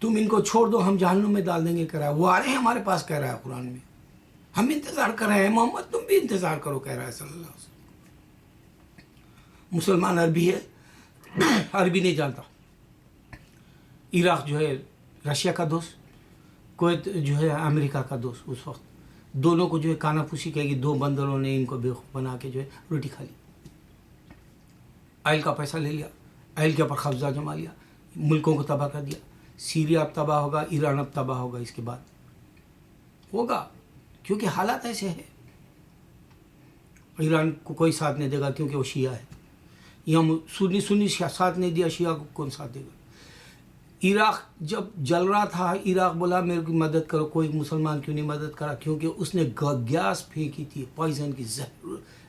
تم ان کو چھوڑ دو ہم جہنم میں ڈال دیں گے، کہہ رہا ہے وہ آ رہے ہیں ہمارے پاس، کہہ رہا ہے قرآن میں، ہم انتظار کر رہے ہیں محمد تم بھی انتظار کرو، کہہ رہا ہے صلی اللہ علیہ وسلم۔ مسلمان عربی ہے، عربی نہیں جانتا۔ عراق جو ہے رشیا کا دوست، کویت جو ہے امریکہ کا دوست، اس وقت دونوں کو جو ہے کانا پھوسی کہے گی، دو بندروں نے ان کو بیوقوف بنا کے جو ہے روٹی کھا لی، آئل کا پیسہ لے لیا، آئل کے اوپر قبضہ جما لیا، ملکوں کو تباہ کر دیا۔ سیریا اب تباہ ہوگا، ایران اب تباہ ہوگا، اس کے بعد ہوگا، کیونکہ حالات ایسے ہیں۔ ایران کو کوئی ساتھ نہیں دے گا کیونکہ وہ شیعہ ہے، یہاں سنی ساتھ نہیں دیا، شیعہ کو کون ساتھ دے گا؟ عراق جب جل رہا تھا، عراق بولا میرے کو مدد کرو، کوئی مسلمان کیوں نہیں مدد کرا؟ کیونکہ اس نے گیس پھینکی تھی، پوائزن کی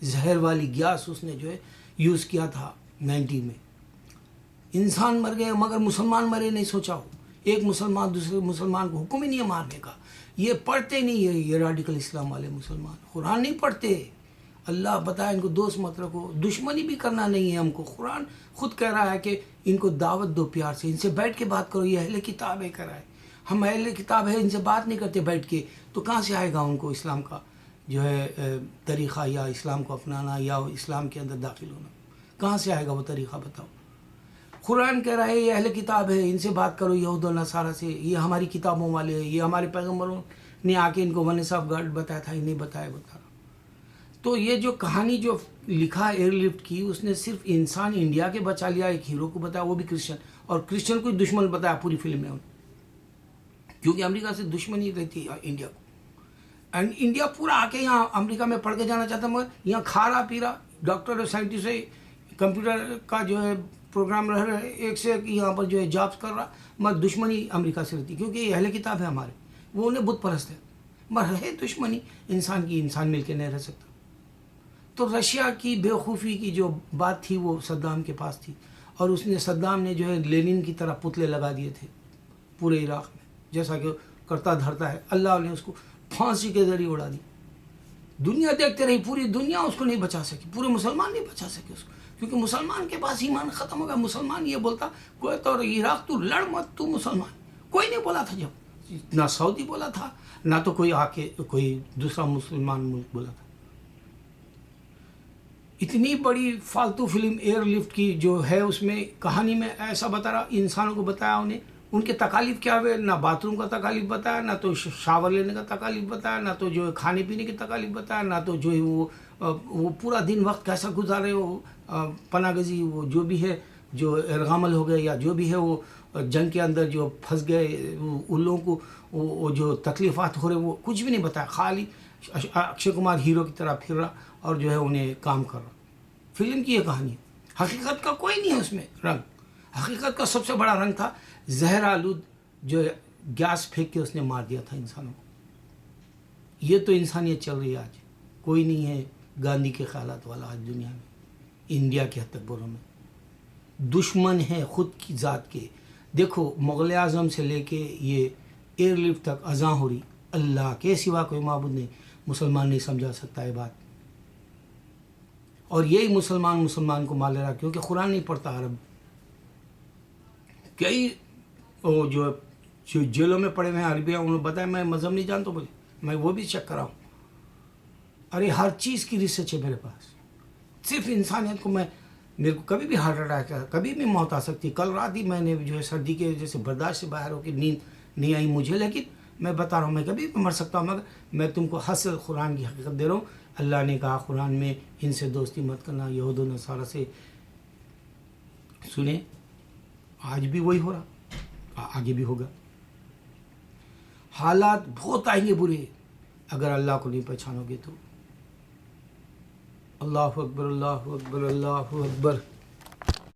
زہر والی گیس اس نے جو ہے یوز کیا تھا 90 میں، انسان مر گئے مگر مسلمان مرے نہیں، سوچا ہو ایک مسلمان دوسرے مسلمان کو حکم ہی نہیں ہے مارنے کا۔ یہ پڑھتے نہیں ہے، یہ ریڈیکل اسلام والے مسلمان قرآن نہیں پڑھتے۔ اللہ بتائے ان کو دوست مت رکھو، دشمنی بھی کرنا نہیں ہے ہم کو، قرآن خود کہہ رہا ہے کہ ان کو دعوت دو پیار سے، ان سے بیٹھ کے بات کرو، یہ اہل کتاب ہے، کہہ رہا ہے ہم اہل کتاب ہے، ان سے بات نہیں کرتے بیٹھ کے، تو کہاں سے آئے گا ان کو اسلام کا جو ہے طریقہ، یا اسلام کو اپنانا، یا اسلام کے اندر داخل ہونا، کہاں سے آئے گا وہ طریقہ؟ بتاؤ۔ قرآن کہہ رہا ہے یہ اہل کتاب ہے، ان سے بات کرو، یہود و نصارہ سے، یہ ہماری کتابوں والے ہیں، یہ ہمارے پیغمبروں نے آ کے ان کو ونس آف گاڈ بتایا تھا، انہیں بتایا بتا رہا۔ تو یہ جو کہانی جو لکھا ایئر لفٹ کی، اس نے صرف انسان انڈیا کے بچا لیا، ایک ہیرو کو بتایا، وہ بھی کرسچن، اور کرسچن کو دشمن بتایا پوری فلم میں، کیونکہ امریکہ سے دشمنی رہتی ہے انڈیا کو، اینڈ انڈیا پورا آ کے یہاں امریکہ میں پڑھ کے جانا چاہتا، مگر یہاں کھا رہا پی رہا، ڈاکٹر اور سائنٹسٹ ہے، کمپیوٹر کا جو ہے پروگرام رہ رہے، ایک سے ایک یہاں پر جو ہے جابس کر رہا، مگر دشمنی امریکہ سے رہتی، کیونکہ یہ اہل کتاب ہے ہمارے، وہ انہیں بت پرست ہے، مگر ہے دشمنی انسان کی، انسان مل کے نہیں رہ سکتا۔ تو رشیا کی بیوقوفی کی جو بات تھی وہ صدام کے پاس تھی، اور اس نے صدام نے جو ہے لینن کی طرح پتلے لگا دیے تھے پورے عراق میں، جیسا کہ کرتا دھرتا ہے، اللہ نے اس کو پھانسی کے ذریعے اڑا دی۔ دنیا دیکھتے رہی، پوری دنیا اس کو نہیں بچا سکی، پورے مسلمان نہیں بچا سکے اس کو، کیونکہ مسلمان کے پاس ایمان ختم ہو گیا۔ مسلمان یہ بولتا کوئی تو عراق تو لڑ مت، تو مسلمان، کوئی نہیں بولا تھا، جب نہ سعودی بولا تھا، نہ تو کوئی آ کے کوئی دوسرا مسلمان ملک بولا تھا۔ اتنی بڑی فالتو فلم ایئر لفٹ کی جو ہے، اس میں کہانی میں ایسا بتا رہا، انسانوں کو بتایا انہیں ان کے تکالیف کیا ہوئے، نہ باتھ روم کا تکالیف بتایا، نہ تو شاور لینے کا تکالیف بتایا، نہ تو جو ہے کھانے پینے کی تکالیف بتایا، نہ تو جو ہے وہ پورا دن وقت کیسا گزارے، وہ پناہ گزی، وہ جو بھی ہے، جو ارغامل ہو گئے، یا جو بھی ہے وہ جنگ کے اندر جو پھنس گئے، ان لوگوں کو وہ جو تکلیفات ہو رہے، وہ کچھ بھی نہیں بتایا، خالی اکشے کمار ہیرو کی طرح پھر رہا اور جو ہے انہیں کام کر رہا۔ فلم کی یہ کہانی ہے، حقیقت کا کوئی نہیں ہے اس میں رنگ۔ حقیقت کا سب سے بڑا رنگ تھا زہر آلود جو گیس پھینک کے اس نے مار دیا تھا انسانوں کو۔ یہ تو انسانیت چل رہی ہے آج، کوئی نہیں ہے گاندھی کے خیالات والا آج دنیا میں، انڈیا کے حد تک بولوں میں، دشمن ہے خود کی ذات کے۔ دیکھو مغل اعظم سے لے کے یہ ایئر لفٹ تک اذاں ہو رہی، اللہ کے سوا کوئی معبود نہیں، مسلمان نہیں سمجھا سکتا ہے بات، اور یہی مسلمان کو مار لے رہا، کیونکہ قرآن نہیں پڑھتا عرب۔ کئی جو جیلوں میں پڑے ہوئے ہیں عربیاں، انہوں نے بتایا میں مذہب نہیں جانتا، بولے میں وہ بھی چیک کراؤں، ارے ہر چیز کی ریسرچ ہے میرے پاس، صرف انسانیت کو میرے کو کبھی بھی ہارٹ اٹیک ہے، کبھی بھی موت آ سکتی۔ کل رات ہی میں نے جو ہے سردی کے وجہ سے برداشت سے باہر ہو کے نیند نہیں آئی مجھے، لیکن میں بتا رہا ہوں میں کبھی بھی مر سکتا ہوں، مگر میں تم کو حسن قرآن کی حقیقت دے رہا ہوں۔ اللہ نے کہا قرآن میں ان سے دوستی مت کرنا، یہود و نصارہ سے، سنیں آج بھی وہی ہو رہا، آگے بھی ہوگا، حالات بہت آئیں گے برے اگر اللہ کو نہیں پہچانو گے تو۔ اللہ اکبر، اللہ اکبر، اللہ اکبر۔